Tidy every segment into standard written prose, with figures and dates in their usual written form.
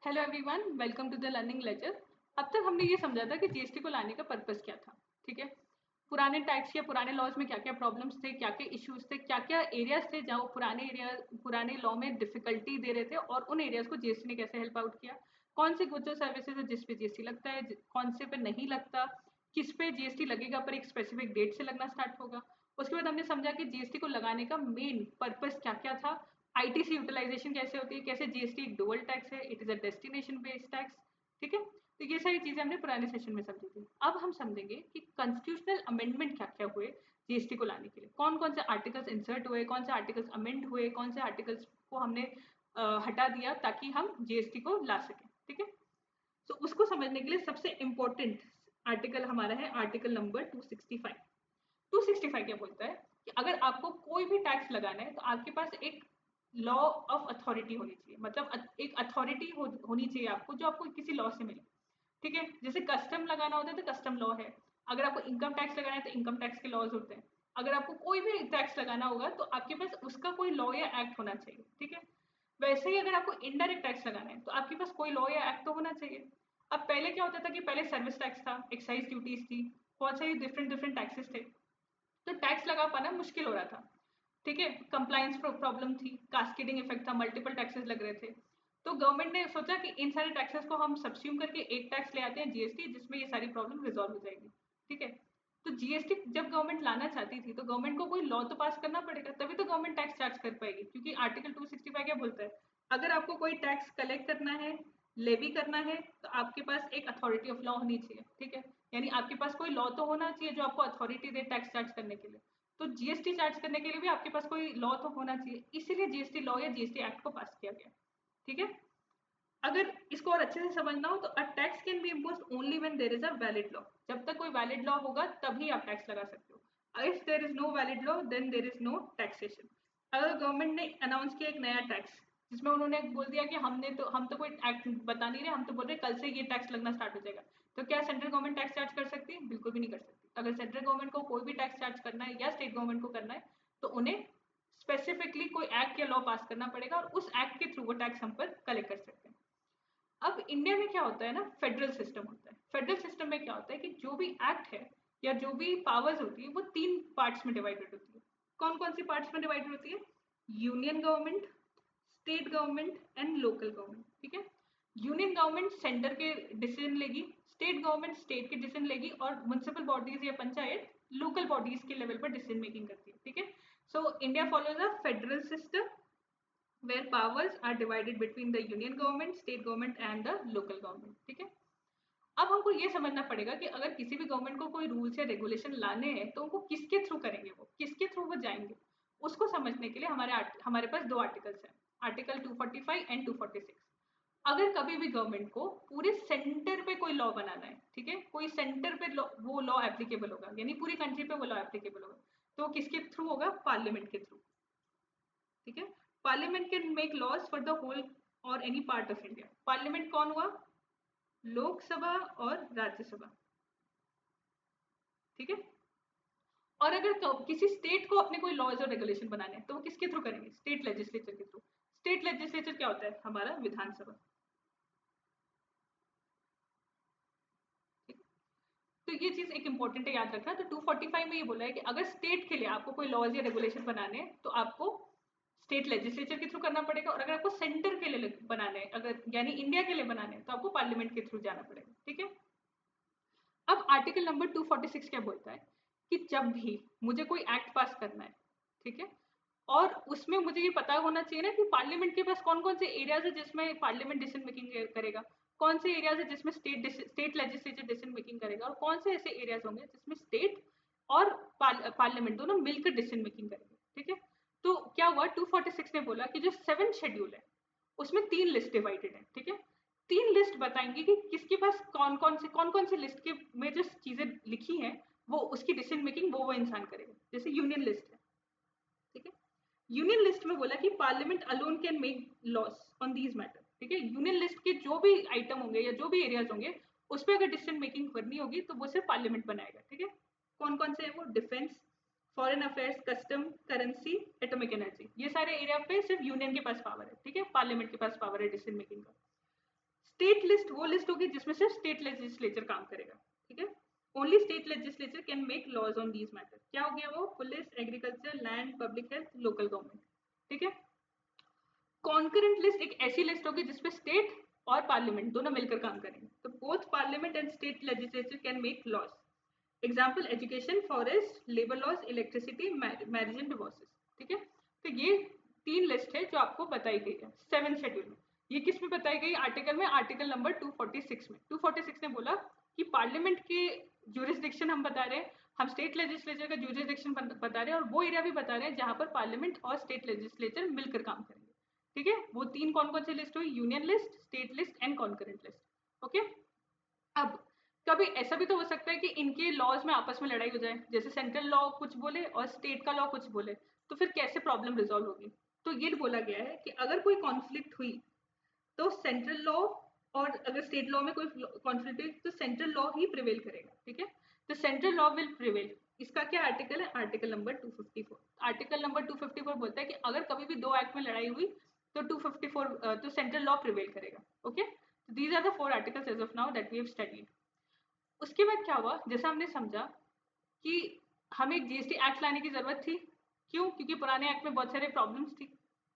Hello everyone, welcome to the learning lecture. अब तक हमने ये समझा था कि जीएसटी को लाने का पर्पस क्या था। ठीक है, पुराने टैक्स या पुराने लॉज में क्या क्या प्रॉब्लम्स थे, क्या क्या इश्यूज थे, क्या क्या एरियाज थे जहाँ पुराने लॉ में डिफिकल्टी दे रहे थे और उन एरियाज को जीएसटी ने कैसे हेल्प आउट किया। कौन से गुड्स और सर्विसेज है जिस पे जीएसटी लगता है, कौन से पे नहीं लगता, किस पे जीएसटी लगेगा पर एक स्पेसिफिक डेट से लगना स्टार्ट होगा। उसके बाद हमने समझा कि जीएसटी को लगाने का मेन पर्पस क्या क्या था, आईटीसी यूटिलाइजेशन कैसे होती है, कैसे जीएसटी एक डुअल टैक्स है, it is a destination based tax. ठीक है, तो ये सारी चीजें हमने पुराने सेशन में समझी थी। अब हम समझेंगे कि कॉन्स्टिट्यूशनल अमेंडमेंट क्या क्या हुए जीएसटी को लाने के लिए, कौन कौन से आर्टिकल्स इंसर्ट हुए, कौन से आर्टिकल्स अमेंड हुए, कौन से आर्टिकल्स को हमने हटा दिया ताकि हम जीएसटी को ला सकें। ठीक है, तो उसको समझने के लिए सबसे इंपॉर्टेंट आर्टिकल हमारा है आर्टिकल नंबर 265। 265 क्या बोलता है कि अगर आपको कोई भी टैक्स लगाना है तो आपके पास एक लॉ ऑफ अथॉरिटी होनी चाहिए, मतलब एक अथॉरिटी होनी चाहिए आपको, जो आपको किसी लॉ से मिले। ठीक है, जैसे कस्टम लगाना होता है तो कस्टम लॉ है, अगर आपको इनकम टैक्स लगाना है तो इनकम टैक्स के लॉज होते हैं, अगर आपको कोई भी टैक्स लगाना होगा तो आपके पास उसका कोई लॉ या एक्ट होना चाहिए। ठीक है, वैसे ही अगर आपको इनडायरेक्ट टैक्स लगाना है तो आपके पास कोई लॉ या एक्ट तो होना चाहिए। अब पहले क्या होता था कि पहले सर्विस टैक्स था, एक्साइज ड्यूटीज थी, बहुत सारी डिफरेंट डिफरेंट टैक्सेस थे, तो टैक्स लगा पाना मुश्किल हो रहा था। ठीक है, कंप्लायंस प्रॉब्लम थी, कास्केडिंग इफेक्ट था, मल्टीपल टैक्सेस लग रहे थे। तो गवर्नमेंट ने सोचा कि इन सारे टैक्सेस को हम सब्स्यूम करके एक टैक्स ले आते हैं जीएसटी, जिसमें ये सारी प्रॉब्लम रिजॉल्व हो जाएगी। ठीक है, तो जीएसटी जब गवर्नमेंट लाना चाहती थी तो गवर्नमेंट को कोई लॉ तो पास करना पड़ेगा, तभी तो गवर्नमेंट टैक्स चार्ज कर पाएगी, क्योंकि आर्टिकल 265 क्या बोलता है, अगर आपको कोई टैक्स कलेक्ट करना है, लेवी करना है, तो आपके पास एक अथॉरिटी ऑफ लॉ होनी चाहिए। ठीक है, यानी आपके पास कोई लॉ तो होना चाहिए जो आपको अथॉरिटी दे टैक्स चार्ज करने के लिए। तो जीएसटी चार्ज करने के लिए भी आपके पास कोई लॉ तो होना चाहिए, इसीलिए जीएसटी लॉ या जीएसटी एक्ट को पास किया गया। ठीक है, अगर इसको और अच्छे से समझना हो तो a tax can be impose only when there is a valid law. जब तक कोई वैलिड लॉ होगा तभी आप टैक्स लगा सकते हो। If there is no valid law then there is no taxation. अगर गवर्नमेंट ने अनाउंस किया एक नया टैक्स जिसमें उन्होंने बोल दिया कि हम तो कोई एक्ट बता नहीं रहे, हम तो बोल रहे कल से ये टैक्स लगना स्टार्ट हो जाएगा, तो क्या सेंट्रल गवर्नमेंट टैक्स चार्ज कर सकती है? बिल्कुल भी नहीं कर सकती। अगर सेंट्रल गवर्नमेंट को कोई भी टैक्स चार्ज करना है या स्टेट गवर्नमेंट को करना है तो उन्हें स्पेसिफिकली कोई एक्ट या लॉ पास करना पड़ेगा और उस एक्ट के थ्रू वो टैक्स हम पर कलेक्ट कर सकते हैं। अब इंडिया में क्या होता है ना, फेडरल सिस्टम होता है। फेडरल सिस्टम में क्या होता है कि जो भी एक्ट है या जो भी पावर्स होती है वो तीन पार्ट्स में डिवाइडेड होती है। कौन कौन सी पार्ट्स में डिवाइडेड होती है? Union government, state government and local government. ठीक है, यूनियन गवर्नमेंट सेंटर के डिसीजन लेगी, स्टेट गवर्नमेंट स्टेट के डिसीजन लेगी और म्युनिसिपल बॉडीज या पंचायत लोकल बॉडीज के लेवल पर डिसीजन मेकिंग करती है। ठीक है, so India follows a federal system where powers are divided between the union government, state government and the local government. ठीक है, अब हमको ये समझना पड़ेगा कि अगर किसी भी गवर्नमेंट को कोई रूल्स या रेगुलेशन लाने हैं तो उनको किसके थ्रू करेंगे, वो किसके थ्रू वो जाएंगे। उसको समझने के लिए हमारे पास दो आर्टिकल्स हैं, आर्टिकल 245 एंड 246। अगर कभी भी गवर्नमेंट को पूरे सेंटर पे कोई लॉ बनाना है, ठीक है, कोई सेंटर पे वो लॉ एप्लीकेबल होगा, यानी पूरी कंट्री पे वो लॉ एप्लीकेबल होगा, तो किसके थ्रू होगा? पार्लियामेंट के थ्रू। ठीक है, parliament can make laws for the whole or any part of India. Parliament कौन हुआ? लोकसभा और राज्यसभा। ठीक है, और अगर किसी स्टेट को अपने कोई लॉज और रेगुलेशन बनाने हैं तो वो किसके थ्रू करेंगे? स्टेट लेजिस्लेचर के थ्रू। स्टेट लेजिस्लेचर क्या होता है? हमारा विधानसभा। तो ये चीज एक इंपॉर्टेंट है, याद रखना। तो 245 में ये बोला है कि अगर स्टेट के लिए आपको कोई लॉज या रेगुलेशन बनाने हैं तो आपको स्टेट लेजिस्लेचर के थ्रू करना पड़ेगा, और अगर आपको सेंटर के लिए बनाने हैं, अगर यानी इंडिया के लिए बनाने हैं, तो आपको पार्लियामेंट के थ्रू जाना पड़ेगा। ठीक है, अब आर्टिकल नंबर 246 क्या बोलता है कि जब भी मुझे कोई एक्ट पास करना है, ठीक है, और उसमें मुझे ये पता होना चाहिए ना कि पार्लियामेंट के पास कौन कौन से एरियाज है जिसमें पार्लियामेंट डिसीजन मेकिंग करेगा, कौन से एरियाज है जिसमें स्टेट लेजिस्लेचर डिसीजन मेकिंग करेगा, और कौन से ऐसे एरियाज होंगे जिसमें स्टेट और पार्लियामेंट दोनों मिलकर डिसीजन मेकिंग करेंगे। ठीक है, तो क्या हुआ, 246 ने बोला कि जो 7 शेड्यूल है उसमें 3 लिस्ट डिवाइडेड है। ठीक है, 3 लिस्ट बताएंगे कि किसके पास कौन कौन से लिस्ट के में जो चीजें लिखी हैं वो उसकी डिसीजन मेकिंग वो इंसान करेगा। जैसे यूनियन लिस्ट है। ठीक है, यूनियन लिस्ट में बोला कि parliament alone can make loss on these matter. ठीक है, यूनियन लिस्ट के जो भी आइटम होंगे या जो भी एरियाज होंगे उस पर अगर डिसीजन मेकिंग करनी होगी तो वो सिर्फ पार्लियामेंट बनाएगा। ठीक है, कौन कौन से हैं वो? Defence, foreign affairs, custom, currency, atomic energy, ये सारे एरिया पे सिर्फ यूनियन के पास पावर है। ठीक है, पार्लियामेंट के पास पावर है डिसीजन मेकिंग का। स्टेट लिस्ट वो लिस्ट होगी जिसमें सिर्फ स्टेट लेजिस्लेचर काम करेगा, ठीक है। Only state legislature can make laws on these matter. क्या हो गया वो? Police, agriculture, land, public health, local government, ठीक है। कॉन्करेंट लिस्ट एक ऐसी लिस्ट होगी जिसपे स्टेट और पार्लियामेंट दोनों मिलकर काम करेंगे। तो both parliament and state legislature can make laws. Example education, forest, labour laws, electricity, marriage and divorces, ठीक है। तो ये 3 लिस्ट है जो आपको बताई गई है 7 शेड्यूल में। ये किस में बताई गई? आर्टिकल में, आर्टिकल नंबर 246 में। 246 ने बोला कि पार्लियामेंट के ज्यूरिसडिक्शन हम बता रहे हैं, हम स्टेट लेजिस्लेचर का ज्यूरिसडिक्शन बता रहे हैं, और वो एरिया भी बता रहे हैं जहां पर पार्लियामेंट और स्टेट लेजिस्लेचर मिलकर काम करेंगे, ठीक है। वो 3 कौन कौन सी लिस्ट हुई? Union list, state list and concurrent list, okay. अब कभी ऐसा भी तो हो सकता है कि इनके लॉज में आपस में लड़ाई हो जाए, जैसे सेंट्रल लॉ कुछ बोले और स्टेट का लॉ कुछ बोले, तो फिर कैसे प्रॉब्लम रिजॉल्व होगी? तो ये बोला गया है कि अगर कोई कॉन्फ्लिक्ट हुई तो सेंट्रल लॉ, और अगर स्टेट लॉ में कोई कॉन्फ्लिक्ट हुई तो सेंट्रल लॉ ही प्रिवेल करेगा, ठीक है। तो सेंट्रल लॉ विल प्रिवेल। इसका क्या आर्टिकल है? Article number 254। आर्टिकल नंबर 254 बोलता है कि अगर कभी भी 2 एक्ट में लड़ाई हुई तो 254 तो सेंट्रल लॉ प्रिवेल करेगा, okay. These are the 4 articles as of now that we have studied. उसके बाद क्या हुआ? जैसा हमने समझा कि हमें एक जीएसटी एक्ट लाने की जरूरत थी। क्यों? क्योंकि पुराने एक्ट में बहुत सारे प्रॉब्लम्स थी,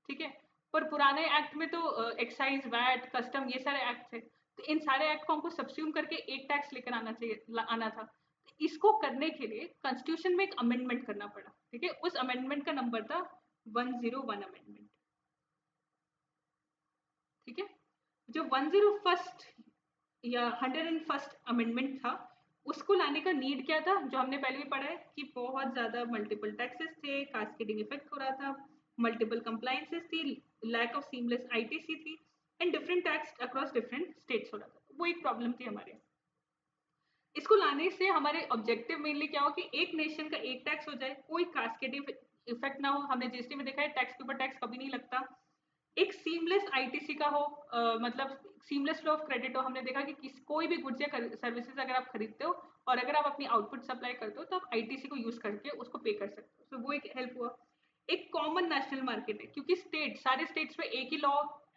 ठीक है। पर पुराने एक्ट में तो एक्साइज, वैट, कस्टम, ये सारे एक्ट थे। तो इन सारे एक्ट को हमको सब्स्यूम करके एक टैक्स लेकर आना था। तो इसको करने के लिए कॉन्स्टिट्यूशन में एक अमेंडमेंट करना पड़ा, ठीक है। उस अमेंडमेंट का नंबर था 101 अमेंडमेंट, ठीक है। जो 101st या 101st अमेंडमेंट था, उसको लाने का नीड क्या था? जो हमने पहले भी पढ़ा है कि बहुत ज्यादा मल्टीपल टैक्सेस थे, कास्केडिंग इफेक्ट हो रहा था, मल्टीपल कंप्लायंसेस थी, लैक ऑफ सीमलेस आईटीसी थी, and different tax across different states हो रहा था। वो एक प्रॉब्लम थी हमारे। इसको लाने से हमारे ऑब्जेक्टिव मेनली क्या हो कि एक नेशन का एक टैक्स हो जाए, कोई कास्केडिंग इफेक्ट ना हो। हमने जीएसटी में देखा है टैक्स के ऊपर टैक्स कभी नहीं लगता। एक सीमलेस आईटीसी का हो, मतलब सीमलेस फ्लो ऑफ क्रेडिट हो। हमने देखा कि कोई भी गुड्स या सर्विसेज अगर आप खरीदते हो और अगर आप अपनी आउटपुट सप्लाई करते हो तो आप आईटीसी को यूज करके उसको पे कर सकते हो। तो वो एक हेल्प हुआ। एक कॉमन नेशनल मार्केट है, क्योंकि सारे स्टेट्स में एक ही लॉ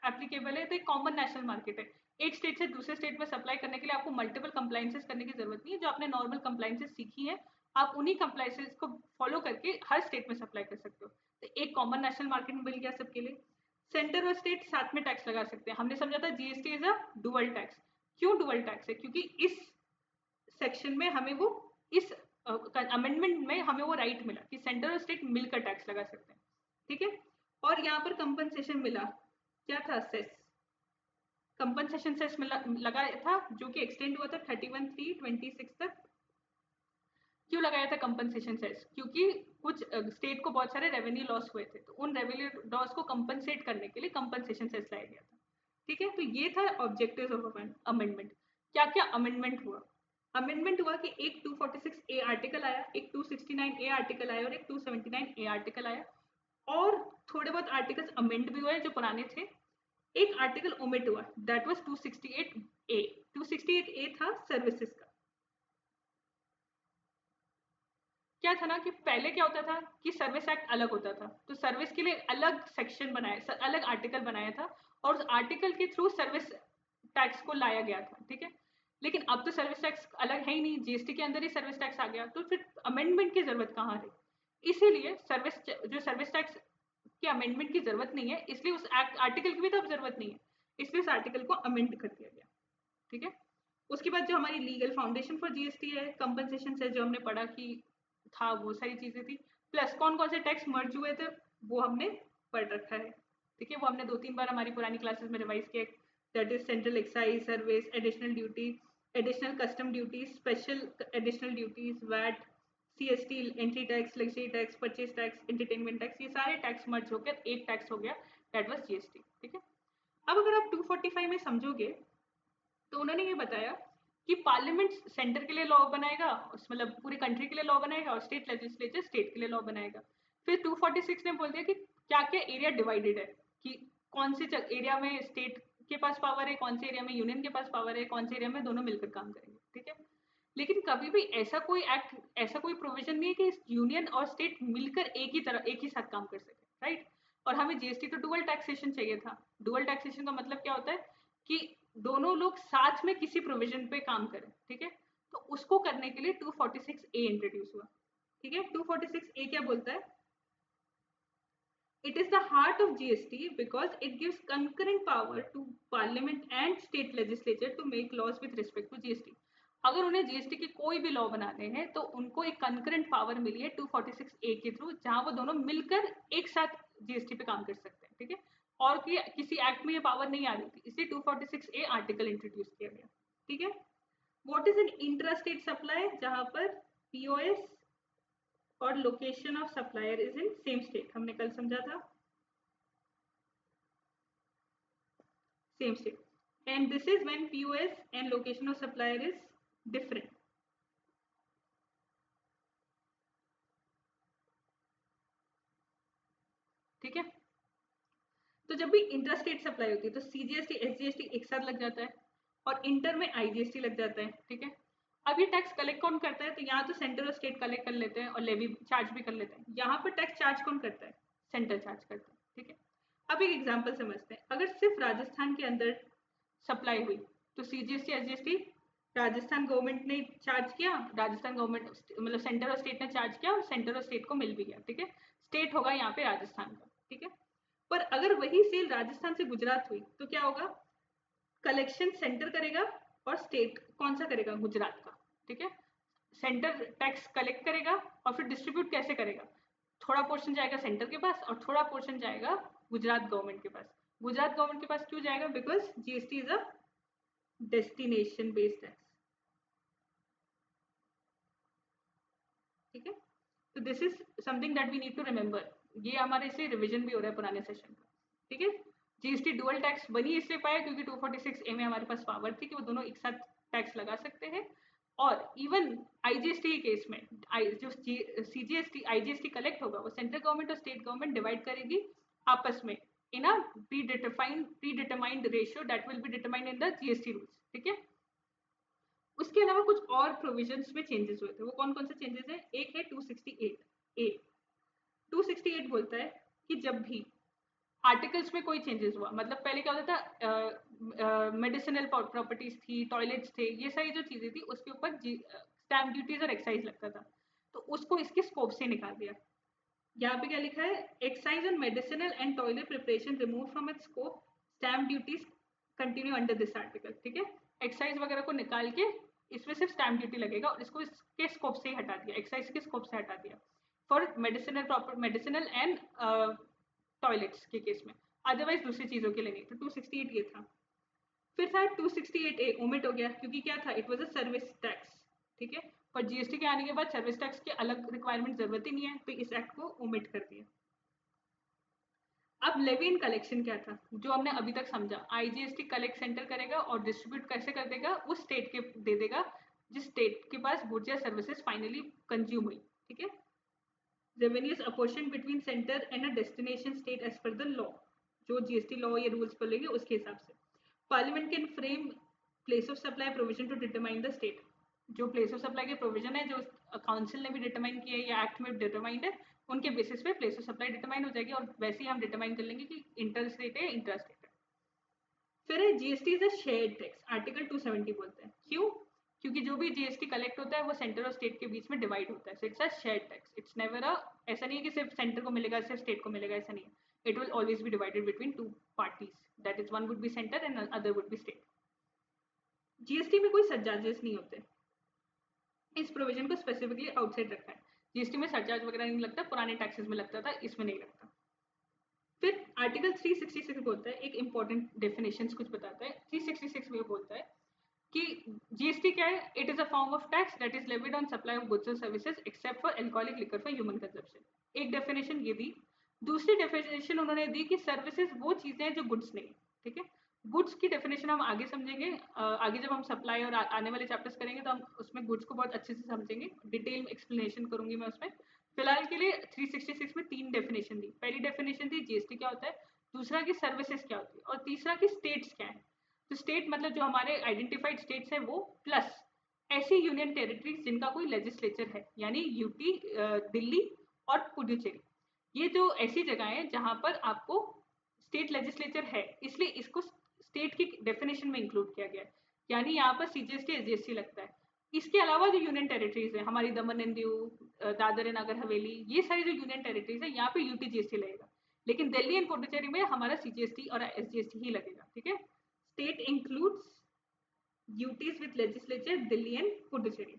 एप्लीकेबल है, तो एक कॉमन नेशनल मार्केट है। एक स्टेट से दूसरे स्टेट में सप्लाई करने के लिए आपको मल्टीपल कंप्लायंसेस करने की जरूरत नहीं है। जो आपने नॉर्मल कंप्लायंसेस सीखी है, आप उन्हीं कंप्लायंसेस को फॉलो करके हर स्टेट में सप्लाई कर सकते हो। तो एक कॉमन नेशनल मार्केट मिल गया सबके लिए। सेंटर और स्टेट साथ में टैक्स लगा सकते हैं। हमने समझा था GST is a dual tax. क्यों डुअल टैक्स है? क्योंकि इस सेक्शन में हमें वो, इस अमेंडमेंट में हमें वो राइट मिला कि सेंटर और स्टेट मिलकर टैक्स लगा सकते हैं, ठीक है। और यहाँ पर कंपनसेशन मिला। क्या था? सेस। कंपनसेशन सेस लगा था, जो कि एक्सटेंड हुआ था 31/3/26 तक। क्यों लगाया था कंपनसेशन सेस? क्योंकि कुछ स्टेट को बहुत सारे रेवेन्यू लॉस हुए थे, तो उन रेवेन्यू लॉस को कंपनसेट करने के लिए कंपनसेशन सेस लाया गया था, ठीक है। तो ये था ऑब्जेक्टिव्स ऑफ अमेंडमेंट। क्या क्या अमेंडमेंट हुआ? अमेंडमेंट हुआ कि एक 246 ए आर्टिकल आया, एक 269 ए आर्टिकल आया और एक 279 ए आर्टिकल आया। और थोड़े बहुत आर्टिकल्स अमेंड भी हुए जो पुराने थे। एक आर्टिकल ओमिट हुआ, दैट वाज 268 ए। 268 ए था सर्विसेज का। क्या था ना कि पहले क्या होता था कि सर्विस एक्ट अलग होता था, तो सर्विस के लिए अलग सेक्शन बनाया, अलग आर्टिकल बनाया था, और उस आर्टिकल के थ्रू सर्विस टैक्स को लाया गया था, ठीक है। लेकिन अब तो सर्विस टैक्स अलग है ही नहीं, जीएसटी के अंदर ही सर्विस टैक्स आ गया, तो फिर अमेंडमेंट की जरूरत कहाँ रही? इसीलिए सर्विस टैक्स के अमेंडमेंट की जरूरत नहीं है, इसलिए उस एक्ट आर्टिकल की भी तो अब जरूरत नहीं है, इसलिए उस आर्टिकल को अमेंड कर दिया गया, ठीक है। उसके बाद जो हमारी लीगल फाउंडेशन फॉर जीएसटी है, कंपनसेशन से जो हमने पढ़ा कि था, वो सारी चीजें थी। प्लस कौन कौन से टैक्स मर्ज हुए थे वो हमने पढ़ रखा है, ठीक है। वो हमने 2-3 बार हमारी पुरानी क्लासेस में रिवाइज किया। That is central excise, service, additional duty, additional custom duty, special additional duties, VAT, CST, entry tax, luxury tax, purchase tax, entertainment tax, ये सारे टैक्स मर्ज होकर एक टैक्स हो गया, दैट वाज जीएसटी, ठीक है। अब अगर आप 245 में समझोगे तो उन्होंने ये बताया कि पार्लियामेंट सेंटर के लिए लॉ बनाएगा, मतलब पूरी कंट्री के लिए लॉ बनाएगा, और स्टेट लेजिस्लेचर स्टेट के लिए लॉ बनाएगा। फिर 246 ने बोल दिया कि क्या क्या एरिया डिवाइडेड है, कि कौन से एरिया में स्टेट के पास पावर है, कौन से एरिया में यूनियन के पास पावर है, कौन से एरिया में दोनों मिलकर काम करेंगे, ठीक है। लेकिन कभी भी ऐसा कोई एक्ट, ऐसा कोई प्रोविजन नहीं है कि यूनियन और स्टेट मिलकर एक ही साथ काम कर सके, राइट। और हमें जीएसटी तो डुअल टैक्सेशन चाहिए था। डुअल टैक्सेशन का मतलब क्या होता है कि दो दोनों लोग साथ में किसी प्रोविजन पे काम करें, ठीक है। तो उसको करने के लिए 246A इंट्रोड्यूस हुआ, ठीक है। 246A क्या बोलता है? It is the heart of GST because it gives concurrent power to Parliament and state legislature to make laws with respect to GST. अगर उन्हें GST के कोई भी लॉ बनाने हैं तो उनको एक कंकरेंट पावर मिली है 246A के थ्रू, जहां वो दोनों मिलकर एक साथ GST पे काम कर सकते हैं, ठीक है। और किसी एक्ट में ये पावर नहीं आ रही थी, इसलिए 246A आर्टिकल इंट्रोड्यूस किया गया, ठीक है। What is an intra state supply? जहां पर POS और location of supplier is in same state, हमने कल समझा था, same state. And this is when POS and location of supplier is different, ठीक है। तो जब भी इंट्रा स्टेट सप्लाई होती है तो CGST SGST एक साथ लग जाता है और इंटर में IGST लग जाता है, ठीक है। अब ये टैक्स कलेक्ट कौन करता है? तो यहाँ तो सेंटर और स्टेट कलेक्ट कर लेते हैं और लेवी चार्ज भी कर लेते हैं। यहाँ पर टैक्स चार्ज कौन करता है? सेंटर चार्ज करता है, ठीक है। अब एक एग्जांपल समझते हैं। अगर सिर्फ राजस्थान के अंदर सप्लाई हुई तो CGST SGST राजस्थान गवर्नमेंट ने चार्ज किया, राजस्थान गवर्नमेंट मतलब सेंटर और स्टेट ने चार्ज किया और सेंटर और स्टेट को मिल भी गया, ठीक है। स्टेट होगा यहाँ पे राजस्थान का, ठीक है। पर अगर वही सेल राजस्थान से गुजरात हुई तो क्या होगा? कलेक्शन सेंटर करेगा और स्टेट कौन सा करेगा? गुजरात का, ठीक है। सेंटर टैक्स कलेक्ट करेगा और फिर डिस्ट्रीब्यूट कैसे करेगा? थोड़ा पोर्शन जाएगा सेंटर के पास और थोड़ा पोर्शन जाएगा गुजरात गवर्नमेंट के पास। गुजरात गवर्नमेंट के पास क्यों जाएगा? Because GST is a destination based tax, ठीक है। तो this is something that we need to remember. ये हमारे इसलिए रिविजन भी हो रहा है पुराने सेशन का, ठीक है। GST डुअल टैक्स बनी इसलिए पाया क्योंकि 246A में हमारे पास पावर थी कि वो दोनों एक साथ टैक्स लगा सकते हैं। और इवन IGST के केस में जो CGST IGST कलेक्ट होगा वो सेंट्रल गवर्नमेंट और स्टेट गवर्नमेंट डिवाइड करेगी आपस में in a predetermined ratio that will be determined in the GST rules, ठीक है। उसके अलावा कुछ और प्रोविजंस में चेंजेस हुए थे। वो कौन कौन से चेंजेस हैं? एक है 268A। 268 बोलता है कि जब भी आर्टिकल्स में कोई चेंजेस हुआ, मतलब पहले क्या होता था, मेडिसिनल प्रॉपर्टीज थी, टॉयलेट्स थे, ये सारी जो चीजें थी उसके ऊपर स्टैम्प ड्यूटीज और एक्साइज लगता था, तो उसको इसके स्कोप से निकाल दिया। यहाँ पे क्या लिखा है? Excise on medicinal and toilet preparation remove from its scope, stamp duties continue under this article, ठीक है। एक्साइज वगैरह को निकाल के इसमें सिर्फ स्टैम्प ड्यूटी लगेगा और इसको इसके स्कोप से ही हटा दिया, एक्साइज के स्कोप से हटा दिया फॉर मेडिसिनल एंड टॉयलेट्स के केस में, अदरवाइज दूसरी चीजों के लिए नहीं। तो 268 ये था। फिर था 268A ओमिट हो गया क्योंकि क्या था? It was a service tax, ठीक है। पर GST के आने के बाद सर्विस टैक्स की अलग रिक्वायरमेंट जरूरत ही नहीं है, तो इस एक्ट को ओमिट कर दिया। अब लेवी इन कलेक्शन क्या था? जो हमने अभी तक समझा, IGST कलेक्ट सेंटर करेगा और डिस्ट्रीब्यूट कैसे कर देगा? उस स्टेट के दे देगा जिस स्टेट के पास गुड्स या सर्विसेज फाइनली कंज्यूम हुई, ठीक है। Revenue is apportion between centre and a destination state as per the law, जो GST लॉ या रूल्स बोलेंगे उसके हिसाब से। Parliament can frame place of supply provision to determine the state. जो प्लेस ऑफ सप्लाई के प्रोविजन है जो काउंसिल ने भी डिटरमाइन किया है या एक्ट में डिटरमाइंड है, उनके बेसिस पे प्लेस ऑफ सप्लाई डिटरमाइन हो जाएगी और वैसे ही हम डिटरमाइन कर लेंगे कि इंटर स्टेट है इंट्रा स्टेट है। फिर है GST is a shared tax, article 270 बोलते हैं। क्यों? क्योंकि जो भी GST कलेक्ट होता है वो सेंटर और स्टेट के बीच में डिवाइड होता है, so it's a shared tax. It's never a, ऐसा नहीं है कि सिर्फ सेंटर को मिलेगा सिर्फ स्टेट को मिलेगा, ऐसा नहीं है। It will always be divided between two parties, that is one would be centre and other would be state. GST में कोई सरचार्जेस नहीं होते, इस प्रोविजन को स्पेसिफिकली आउटसाइड रखा है। GST में सरचार्ज वगैरह नहीं लगता, पुराने टैक्सेस में लगता था, इसमें नहीं लगता। फिर आर्टिकल 366 बोलता है, एक इंपॉर्टेंट डेफिनेशन कुछ बताता है। 366 में बोलता है कि GST क्या है? It is a form of tax that is levied on supply of goods and services except for alcoholic liquor for human consumption. एक डेफिनेशन ये दी। दूसरी डेफिनेशन उन्होंने दी कि सर्विसेज वो चीजें हैं जो गुड्स नहीं, ठीक है। गुड्स की डेफिनेशन हम आगे समझेंगे, आगे जब हम सप्लाई और आने वाले चैप्टर्स करेंगे तो हम उसमें गुड्स को बहुत अच्छे से समझेंगे, डिटेल एक्सप्लेनेशन करूंगी मैं उसमें। फिलहाल के लिए 366 में 3 डेफिनेशन दी। पहली डेफिनेशन थी GST क्या होता है, दूसरा की सर्विसेज क्या होती है और तीसरा की स्टेट्स क्या है। तो स्टेट मतलब जो हमारे आइडेंटिफाइड स्टेट्स है वो, प्लस ऐसी यूनियन टेरिटरीज जिनका कोई लेजिस्लेचर है, यानी यूटी, दिल्ली और पुडुचेरी। ये जो ऐसी जगह है जहां पर आपको स्टेट लेजिस्लेचर है, इसलिए इसको स्टेट की डेफिनेशन में इंक्लूड किया गया है, यानी यहाँ पर CGST SGST लगता है। इसके अलावा जो यूनियन टेरिटरीज है हमारी दमन एंड दीव, दादर एंड नगर हवेली, ये सारी जो यूनियन टेरिटरीज है यहाँ पे UT GST लगेगा, लेकिन दिल्ली एंड पुडुचेरी में हमारा CGST और SGST ही लगेगा। ठीक है, state includes UTs with legislature Delhi and Puducherry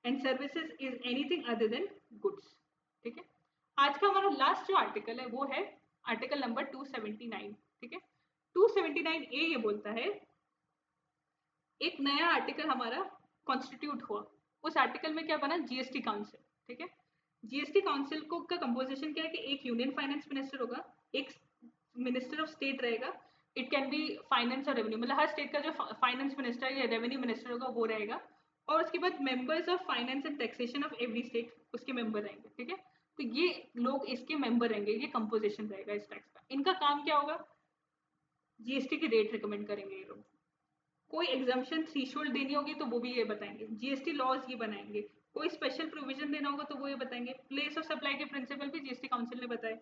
and services is anything other than goods। ठीक है, आज का हमारा लास्ट जो आर्टिकल है वो है आर्टिकल नंबर 279। ठीक है, 279A ये बोलता है, एक नया आर्टिकल हमारा कॉन्स्टिट्यूट हुआ, उस आर्टिकल में क्या बना, GST काउंसिल। ठीक है, GST काउंसिल को का कंपोजिशन क्या है कि एक यूनियन फाइनेंस मिनिस्टर होगा, एक मिनिस्टर ऑफ स्टेट रहेगा, इट कैन बी फाइनेंस और रेवेन्यू, मतलब हर स्टेट का जो फाइनेंस मिनिस्टर या रेवेन्यू मिनिस्टर होगा वो रहेगा, और उसके बाद members of finance and taxation of every state उसके मेंबर रहेंगे। ठीक है, तो ये लोग इसके मेंबर रहेंगे, ये कंपोजिशन रहेगा इस टैक्स का। इनका काम क्या होगा, GST की रेट रिकमेंड करेंगे ये लोग, कोई एग्जाम्पशन थ्रीशोल्ड देनी होगी तो वो भी ये बताएंगे, GST लॉज ये बनाएंगे, कोई स्पेशल प्रोविजन देना होगा तो वो ये बताएंगे, प्लेस ऑफ सप्लाई के प्रिंसिपल भी GST काउंसिल ने बताए,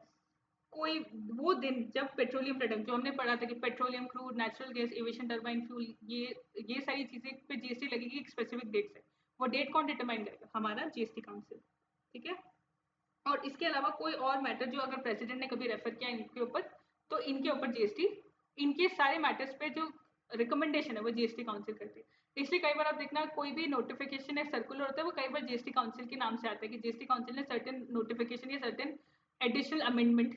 कोई वो दिन जब पेट्रोलियम प्रोडक्ट जो हमने पढ़ा था कि petroleum, crude, natural gas, aviation turbine fuel, ये सारी चीजें पे GST लगेगी एक स्पेसिफिक डेट से, वो डेट कौन डिटरमाइन करेगा, हमारा GST काउंसिल। ठीक है, और इसके अलावा कोई और मैटर जो अगर प्रेसिडेंट ने कभी रेफर किया इनके ऊपर, तो इनके ऊपर GST, इनके सारे मैटर्स पे जो रिकमेंडेशन है वो GST काउंसिल करती है। इसलिए कई बार आप देखना कोई भी नोटिफिकेशन या सर्कुलर होता है वो कई बार GST काउंसिल के नाम से आता है कि GST काउंसिल ने सर्टेन नोटिफिकेशन या सर्टेन एडिशनल अमेंडमेंट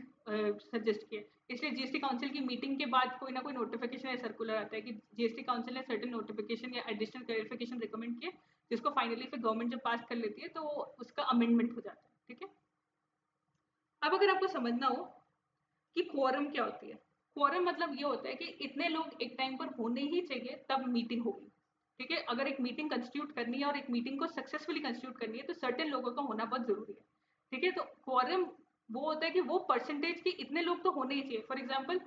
सजेस्ट किया, इसलिए GST काउंसिल की मीटिंग के बाद कोई ना कोई नोटिफिकेशन या सर्कुलर आता है कि GST काउंसिल ने सर्टेन नोटिफिकेशन या एडिशनल क्लैरिफिकेशन रिकमेंड किए, जिसको फाइनली फिर गवर्नमेंट जब पास कर लेती है तो उसका अमेंडमेंट हो जाता है। ठीक है, अब अगर आपको समझना हो कि क्वोरम क्या होती है, क्वोरम मतलब ये होता है कि इतने लोग एक टाइम पर होने ही चाहिए तब मीटिंग होगी। ठीक है, अगर एक मीटिंग कंस्टिट्यूट करनी है और एक मीटिंग को सक्सेसफुली कंस्टिट्यूट करनी है तो सर्टेन लोगों का होना बहुत जरूरी है। ठीक है, तो क्वोरम वो होता है कि वो परसेंटेज की इतने लोग तो होने ही चाहिए, फॉर एग्जाम्पल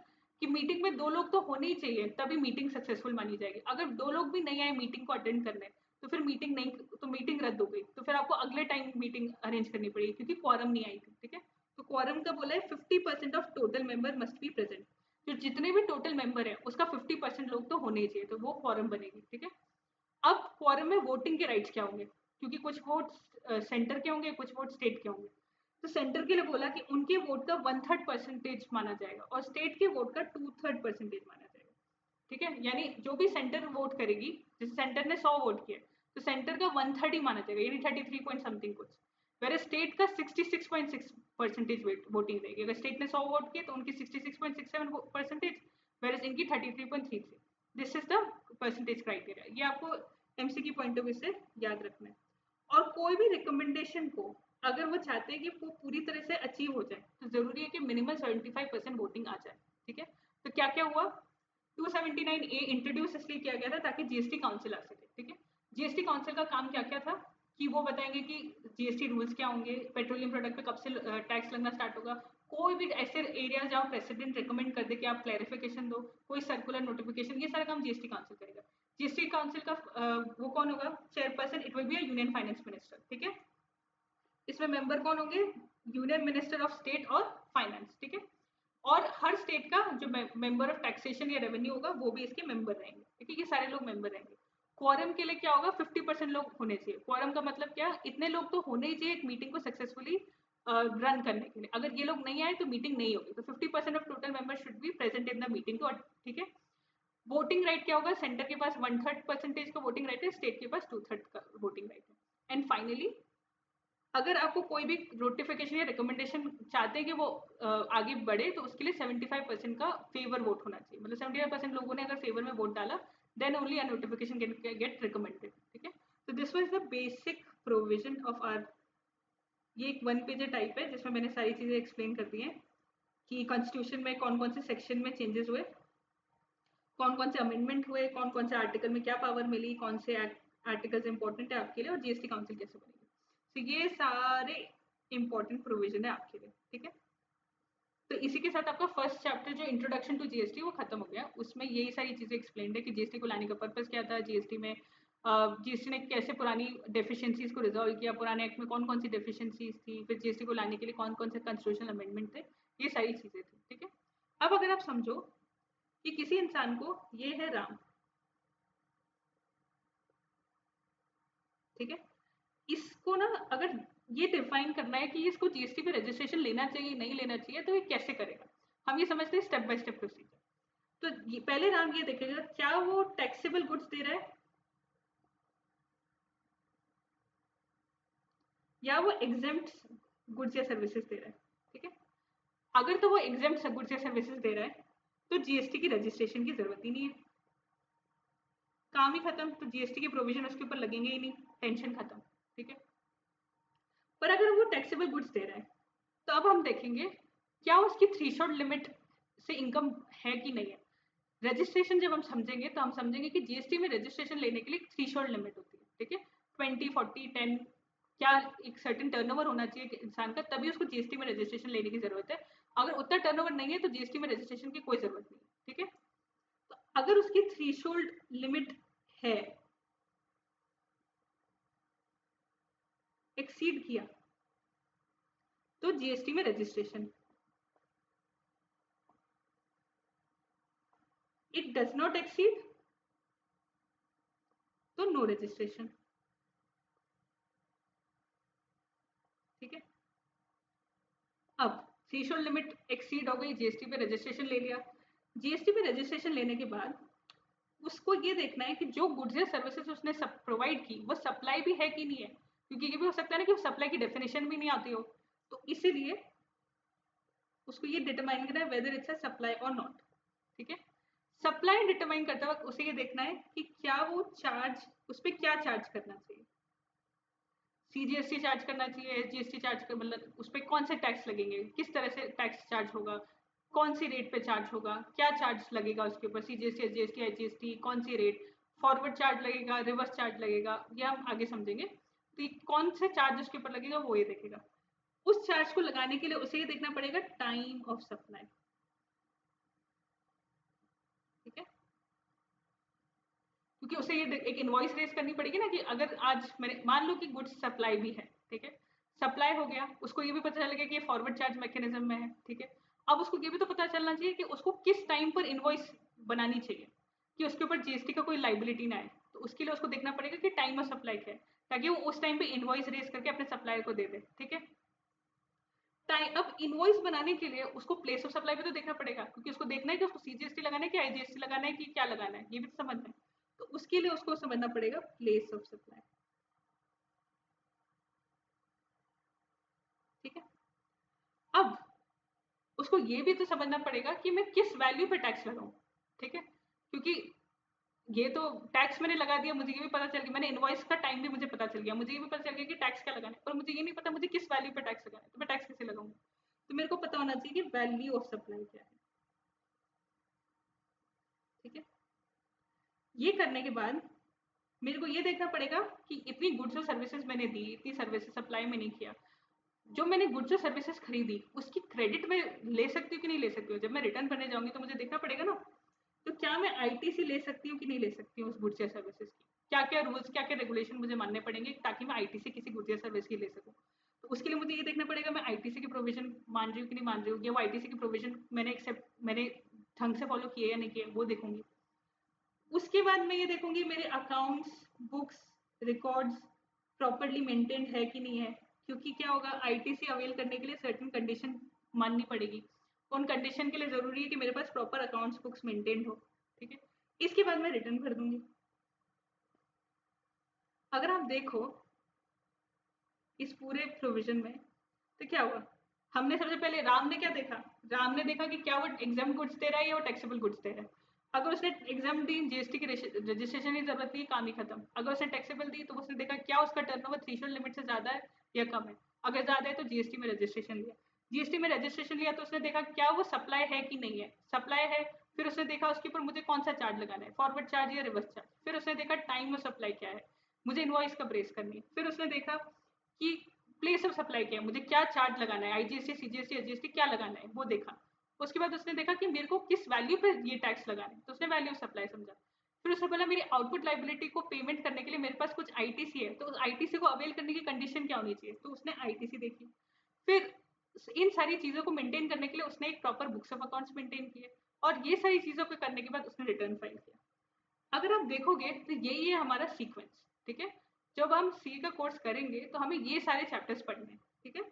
कि मीटिंग में 2 लोग तो होने ही चाहिए तभी मीटिंग सक्सेसफुल मानी जाएगी, अगर 2 लोग भी नहीं आए मीटिंग को अटेंड करने तो फिर मीटिंग नहीं, तो मीटिंग रद्द हो गई, तो फिर आपको अगले टाइम मीटिंग अरेंज करनी पड़ेगी क्योंकि क्वोरम नहीं आई थी। ठीक है, तो क्वोरम का बोला है 50% of total member must be present, जो जितने भी टोटल मेंबर है उसका 50% लोग तो होने ही चाहिए, तो वो क्वोरम बनेगी। ठीक है, अब क्वोरम में वोटिंग के राइट्स क्या होंगे, क्योंकि कुछ वोट सेंटर के होंगे, कुछ वोट स्टेट के होंगे, तो सेंटर के लिए बोला कि उनके वोट का 1/3% माना जाएगा और स्टेट के वोट का 2/3% माना जाएगा। ठीक है, यानी जो भी सेंटर वोट करेगी, जैसे सेंटर ने 100 वोट किए तो सेंटर का 1/3 ही माना जाएगा, यानी 33 पॉइंट समथिंग कुछ, वेर स्टेट का 66.6% वोटिंग रहेगी, अगर स्टेट ने 100 वोट किए तो उनकी 66.67%, वेर इनकी 33.33। This is the percentage criteria, ये आपको MCQ पॉइंट ऑफ व्यू से याद रखना है। और कोई भी रिकमेंडेशन को अगर वो चाहते हैं कि वो पूरी तरह से अचीव हो जाए तो जरूरी है कि मिनिमम 75% वोटिंग आ जाए। ठीक है, तो क्या क्या हुआ, 279A इंट्रोड्यूस इसलिए किया गया था ताकि GST काउंसिल आ सके। ठीक है, GST काउंसिल का काम क्या क्या था कि वो बताएंगे कि GST रूल्स क्या होंगे, पेट्रोलियम प्रोडक्ट पे कब से टैक्स लगना स्टार्ट होगा, कोई भी ऐसे एरिया जहाँ प्रेसिडेंट रिकमेंड कर दे कि आप क्लैरिफिकेशन दो, कोई सर्कुलर नोटिफिकेशन, ये सारा काम GST काउंसिल करेगा। GST काउंसिल का वो कौन होगा, chairperson, it will be a union finance minister. ठीक है, इसमें मेंबर कौन होंगे, यूनियन मिनिस्टर ऑफ स्टेट और फाइनेंस। ठीक है, और हर स्टेट का जो मेंबर ऑफ टैक्सेशन या रेवेन्यू होगा वो भी इसके मेंबर रहेंगे। ठीक है, ये सारे लोग मेंबर रहेंगे। क्वारम के लिए क्या होगा, 50% लोग होने चाहिए। क्वारम का मतलब क्या, इतने लोग तो होने ही चाहिए एक मीटिंग को सक्सेसफुली रन करने के लिए, अगर ये लोग नहीं आए तो मीटिंग नहीं होगी, तो 50% of total member should be present in the meeting. तो ठीक है, वोटिंग राइट क्या होगा, सेंटर के पास 1/3% का वोटिंग राइट है, स्टेट के पास 2/3 का वोटिंग राइट है। एंड फाइनली अगर आपको कोई भी नोटिफिकेशन या रिकमेंडेशन चाहते हैं कि वो आगे बढ़े तो उसके लिए 75% का फेवर वोट होना चाहिए, मतलब 75% लोगों ने अगर फेवर में वोट डाला then only a notification get recommended. ठीक है, तो this was the basic provision of R, ये एक 1 पेज टाइप है जिसमें मैंने सारी चीजें एक्सप्लेन कर दी हैं कि कॉन्स्टिट्यूशन में कौन कौन से सेक्शन में चेंजेस हुए, कौन कौन से अमेंडमेंट हुए, कौन कौन से आर्टिकल में क्या पावर मिली, कौन से आर्टिकल्स इंपॉर्टेंट है आपके लिए, और GST काउंसिल कैसे बनेगी। तो ये सारे इंपॉर्टेंट प्रोविजन है आपके लिए। ठीक है, तो इसी के साथ आपका फर्स्ट चैप्टर जो इंट्रोडक्शन टू GST वो खत्म हो गया, उसमें यही सारी चीजें एक्सप्लेन है कि GST को लाने का पर्पस क्या था, GST में GST ने कैसे पुरानी डेफिशिएंसीज को रिजॉल्व किया, पुराने एक्ट में कौन कौन सी डेफिशिएंसीज थी, फिर GST को लाने के लिए कौन कौन से कॉन्स्टिट्यूशनल अमेंडमेंट थे, ये सारी चीजें थी। ठीक है, अब अगर आप समझो कि किसी इंसान को, ये है राम, ठीक है, इसको ना अगर ये डिफाइन करना है कि इसको जीएसटी पे रजिस्ट्रेशन लेना चाहिए नहीं लेना चाहिए, तो ये कैसे करेगा? हम ये समझते हैं स्टेप बाय स्टेप प्रोसीजर। तो पहले राम ये देखेगा क्या वो टैक्सेबल गुड्स दे रहा है या वो एग्जेम्प्ट गुड्स या सर्विसेज दे रहा है, ठीक है। अगर तो वो एग्जेम्प्ट गुड्स या सर्विसेज दे रहा है तो जीएसटी की रजिस्ट्रेशन की जरूरत ही नहीं है, काम ही खत्म। तो जीएसटी के प्रोविजन उसके ऊपर लगेंगे ही नहीं, टेंशन खत्म, ठीक है। पर अगर वो टैक्सेबल गुड्स दे रहा है तो अब हम देखेंगे क्या उसकी थ्रेशोल्ड लिमिट से इनकम है कि नहीं है। रजिस्ट्रेशन जब हम समझेंगे तो हम समझेंगे कि जीएसटी में रजिस्ट्रेशन लेने के लिए थ्रेशोल्ड लिमिट होती है, ठीक है, 20, 40, 10, क्या एक सर्टेन टर्नओवर होना चाहिए इंसान का, तभी उसको जीएसटी में रजिस्ट्रेशन लेने की जरूरत है। अगर उतना टर्नओवर नहीं है तो जीएसटी में रजिस्ट्रेशन की कोई जरूरत नहीं है, ठीक है। तो अगर उसकी थ्रेशोल्ड लिमिट है, एक्सीड किया, तो जीएसटी में registration. It does not exceed तो नो रजिस्ट्रेशन, ठीक है। अब थ्रेशोल्ड लिमिट एक्सीड हो गई, जीएसटी पे रजिस्ट्रेशन ले लिया। जीएसटी पे रजिस्ट्रेशन लेने के बाद उसको ये देखना है कि जो गुड्स या सर्विसेज उसने प्रोवाइड की वो सप्लाई भी है कि नहीं है, क्योंकि ये भी हो सकता है ना कि सप्लाई की डेफिनेशन भी नहीं आती हो। तो इसीलिए उसको ये डिटरमाइन करना है वेदर इट्स अ सप्लाई और नॉट, ठीक है। सप्लाई डिटरमाइन करते वक्त उसे ये देखना है कि क्या वो चार्ज, उस पर क्या चार्ज करना चाहिए, सीजीएसटी चार्ज करना चाहिए, जीएसटी चार्ज कर, मतलब उस पर कौन से टैक्स लगेंगे, किस तरह से टैक्स चार्ज होगा, कौन सी रेट पे चार्ज होगा, क्या चार्ज लगेगा उसके ऊपर, सीजीएसटी, जीएसटी, आईजीएसटी, कौन सी रेट, फॉरवर्ड चार्ज लगेगा, रिवर्स चार्ज लगेगा, ये हम आगे समझेंगे। तो कौन से चार्ज उसके ऊपर लगेगा वो ये देखेगा। उस चार्ज को लगाने के लिए उसे ये देखना पड़ेगा टाइम ऑफ सप्लाई, ठीक है, क्योंकि उसे ये एक इनवॉइस रेज करनी पड़ेगी ना कि अगर आज मैंने मान लो कि गुड्स सप्लाई भी है, ठीक है, सप्लाई हो गया, उसको ये भी पता चल गया कि ये फॉरवर्ड चार्ज मैकेनिज्म में है, ठीक है। अब उसको ये भी तो पता चलना चाहिए कि उसको किस टाइम पर इनवॉइस बनानी चाहिए कि उसके ऊपर जीएसटी का कोई लाइबिलिटी ना आए। तो उसके लिए उसको देखना पड़ेगा कि टाइम ऑफ सप्लाई क्या है, ताकि वो उस टाइम पे इनवॉइस रेज करके अपने सप्लायर को दे दे, ठीक है। अब इनवॉइस बनाने के लिए उसको प्लेस ऑफ सप्लाई भी तो देखना पड़ेगा, क्योंकि उसको देखना है कि उसको सीजीएसटी लगाना है कि आईजीएसटी लगाना है कि क्या लगाना है, ये भी तो समझना है। तो उसके लिए उसको समझना पड़ेगा प्लेस ऑफ सप्लाई, ठीक है। अब उसको ये भी तो समझना पड़ेगा कि मैं किस वैल्यू पे टैक्स लगाऊं, ठीक है, क्योंकि ये तो टैक्स मैंने लगा दिया, मुझे ये भी पता चल गया, मैंने इनवॉइस का टाइम भी मुझे पता चल गया, मुझे ये भी पता चल गया कि टैक्स क्या लगाना है, पर मुझे ये नहीं पता मुझे किस वैल्यू पे टैक्स लगाना है, तो मैं टैक्स कैसे लगाऊंगा। तो मेरे को पता होना चाहिए कि वैल्यू ऑफ सप्लाई क्या है, ठीक है। ये करने के बाद मेरे को ये देखना पड़ेगा कि इतनी गुड्स और सर्विसेज मैंने दी, इतनी सर्विसेज सप्लाई मैंने किया, जो मैंने गुड्स और सर्विसेज खरीदी उसकी क्रेडिट में ले सकती हूँ कि नहीं ले सकती हूँ। जब मैं रिटर्न भरने जाऊंगी तो मुझे देखना पड़ेगा ना, तो क्या मैं आईटीसी ले सकती हूँ कि नहीं ले सकती हूँ उस गुड्स या सर्विसेज की, क्या क्या रूल्स, क्या क्या रेगुलेशन मुझे मानने पड़ेंगे ताकि मैं आईटीसी किसी गुड्स या सर्विस की ले सकूँ। तो उसके लिए मुझे ये देखना पड़ेगा मैं आईटीसी की प्रोविजन मान रही हूँ कि नहीं मान रही हूँ, या वो आईटीसी की प्रोविजन मैंने एक्सेप्ट, मैंने ढंग से फॉलो किए या नहीं किए, वो देखूंगी। उसके बाद मैं ये देखूंगी मेरे accounts, books, records properly maintained है कि नहीं है, क्योंकि क्या होगा, आईटीसी अवेल करने के लिए सर्टेन कंडीशन माननी पड़ेगी। उन कंडीशन के लिए जरूरी है कि मेरे पास प्रॉपर अकाउंट्स, बुक्स मेंटेन्ड हो, ठीक है। इसके बाद मैं रिटर्न भर दूंगी। अगर आप देखो इस पूरे प्रोविजन में तो क्या हुआ, हमने सबसे पहले राम ने क्या देखा, राम ने देखा कि क्या वो एग्जाम गुड्स दे रहा है या वो टैक्सेबल गुड्स दे रहा है। अगर उसने एग्जाम दी, जीएसटी की रजिस्ट्रेशन की जरूरत नहीं, काम ही खत्म। अगर उसने टैक्सेबल दी तो उसने देखा क्या उसका टर्नओवर थ्रेशोल्ड लिमिट से ज्यादा है या कम है। अगर ज्यादा है तो जीएसटी में रजिस्ट्रेशन लिया, जीएसटी में रजिस्ट्रेशन लिया तो उसने देखा क्या वो सप्लाई है कि नहीं है, सप्लाई है, फिर उसने देखा उसके ऊपर मुझे कौन सा चार्ज लगाना है, फॉरवर्ड चार्ज या रिवर्स चार्ज, फिर उसने देखा टाइम ऑफ सप्लाई क्या है, मुझे इनवॉइस कब रेज करनी है, फिर उसने देखा कि प्लेस ऑफ सप्लाई क्या है, मुझे क्या चार्ज लगाना है, आईजीएसटी, सीजीएसटी, एसजीएसटी क्या लगाना है वो देखा। उसके बाद उसने देखा कि मेरे को किस वैल्यू पे ये टैक्स लगाना है, तो उसने वैल्यू ऑफ सप्लाई समझा। फिर उसने बोला मेरी आउटपुट लाइबिलिटी को पेमेंट करने के लिए मेरे पास कुछ आईटीसी है, तो उस आईटीसी को अवेल करने की कंडीशन क्या होनी चाहिए, तो उसने आईटीसी देखी। फिर इन सारी चीजों को मेंटेन करने के लिए उसने एक proper books of accounts maintain किए, और ये सारी चीज़ों को करने के बाद उसने रिटर्न फाइल किया। अगर आप देखोगे तो यही है हमारा सीक्वेंस, ठीक है। जब हम सी का कोर्स करेंगे तो हमें ये सारे चैप्टर्स पढ़ने हैं, ठीक है।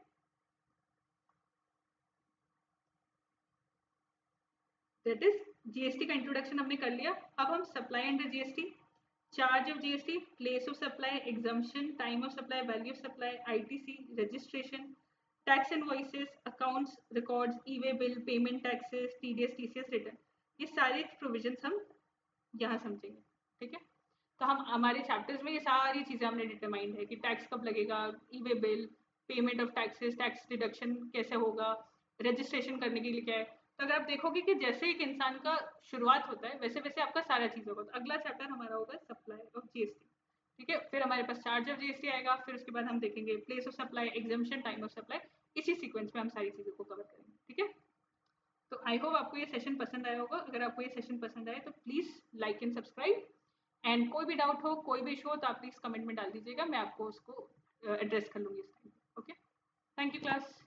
दैट इज जीएसटी का इंट्रोडक्शन हमने कर लिया। अब हम supply under GST, charge of GST, place of supply, exemption, time of supply, value of supply, ITC, registration, tax invoices, accounts records, E way bill, payment taxes, TDS, TCS return, ये सारे provisions हम यहाँ समझेंगे, ठीक है। तो हम हमारे चैप्टर्स में ये सारी चीज़ें हमने डिटरमाइंड है कि टैक्स कब लगेगा, e way bill, payment of taxes, tax deduction कैसे होगा, रजिस्ट्रेशन करने के लिए क्या है। तो अगर आप देखोगे कि जैसे एक इंसान का शुरुआत होता है वैसे वैसे आपका सारा चीज़ होगा। तो अगला चैप्टर हमारा होगा सप्लाई ऑफ जीएसटी, ठीक है। फिर हमारे पास चार्ज ऑफ जीएसटी आएगा, फिर उसके बाद हम देखेंगे place of supply, exemption, time of supply. इसी सीक्वेंस में हम सारी चीज़ों को कवर करेंगे, ठीक है। तो आई होप आपको ये सेशन पसंद आया होगा। अगर आपको ये सेशन पसंद आए तो please like and subscribe. And कोई भी डाउट हो, कोई भी इशू हो तो आप प्लीज़ कमेंट में डाल दीजिएगा, मैं आपको उसको एड्रेस कर लूँगी इस time. Okay, thank you class.